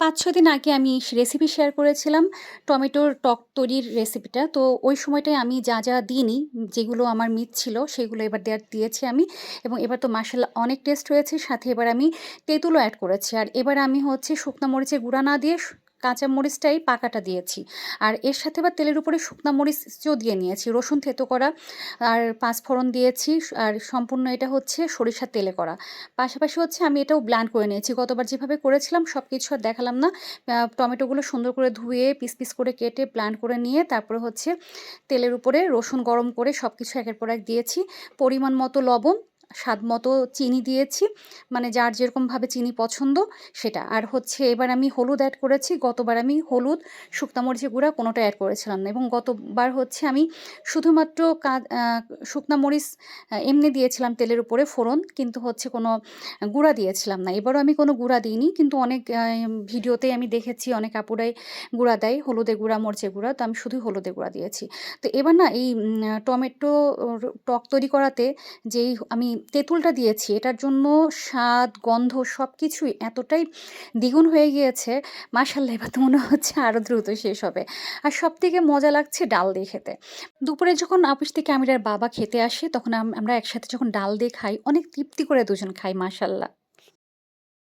৫-৬ দিন আগে আমি রেসিপি শেয়ার করেছিলাম টমেটোর টক তরির রেসিপিটা। তো ওই সময়টায় আমি যা দিইনি, যেগুলো আমার মিস ছিল সেগুলো এবার দিয়েছি আমি। এবং এবার তো মাশাআল্লাহ অনেক টেস্ট হয়েছে। সাথে এবার আমি তেঁতুলও এড করেছি। আর এবার আমি হচ্ছে শুকনা মরিচের গুঁড়া না দিয়ে কাঁচা মরিচটাই পাকাটা দিয়েছি। আর এর সাথে আবার তেলের উপরে শুকনা মরিচও দিয়ে নিয়েছি। রসুন থেতো করা আর পাঁচফোড়ন দিয়েছি। আর সম্পূর্ণ এটা হচ্ছে সরিষার তেলে করা। পাশাপাশি হচ্ছে আমি এটাও ব্লেন্ড করে নিয়েছি। গতবার যেভাবে করেছিলাম সবকিছু আর দেখালাম না। টমেটোগুলো সুন্দর করে ধুয়ে পিস করে কেটে ব্লেন্ড করে নিয়ে তারপরে হচ্ছে তেলের উপরে রসুন গরম করে সবকিছু একের পর এক দিয়েছি। পরিমাণ মতো লবণ, স্বাদ মতো চিনি দিয়েছি। মানে যার যেরকমভাবে চিনি পছন্দ সেটা। আর হচ্ছে এবার আমি হলুদ এড করেছি। গতবার আমি হলুদ, শুকনা মরিচের গুঁড়া কোনোটা এড করেছিলাম না। এবং গতবার হচ্ছে আমি শুধুমাত্র শুকনা মরিচ এমনি দিয়েছিলাম তেলের উপরে ফোড়ন, কিন্তু হচ্ছে কোনো গুঁড়া দিয়েছিলাম না। এবারও আমি কোনো গুঁড়া দিইনি। কিন্তু অনেক ভিডিওতেই আমি দেখেছি অনেক আপুরাই গুঁড়া দেয়, হলুদের গুঁড়া, মরিচের গুঁড়া। তো আমি শুধুই হলুদের গুঁড়া দিয়েছি। তো এবার না এই টমেটো টক তৈরি করাতে যেই আমি তেঁতুলটা দিয়েছি, এটার জন্য স্বাদ, গন্ধ সবকিছুই এতটাই দ্বিগুণ হয়ে গিয়েছে, মাশাআল্লাহ এবার তো মনে হচ্ছে আরও দ্রুত শেষ হবে। আর সবথেকে মজা লাগছে ডাল দিয়ে খেতে। দুপুরে যখন অফিস থেকে আমির আর বাবা খেতে আসে, তখন আমরা একসাথে যখন ডাল দিয়ে খাই, অনেক তৃপ্তি করে দুজন খাই মাশাআল্লাহ।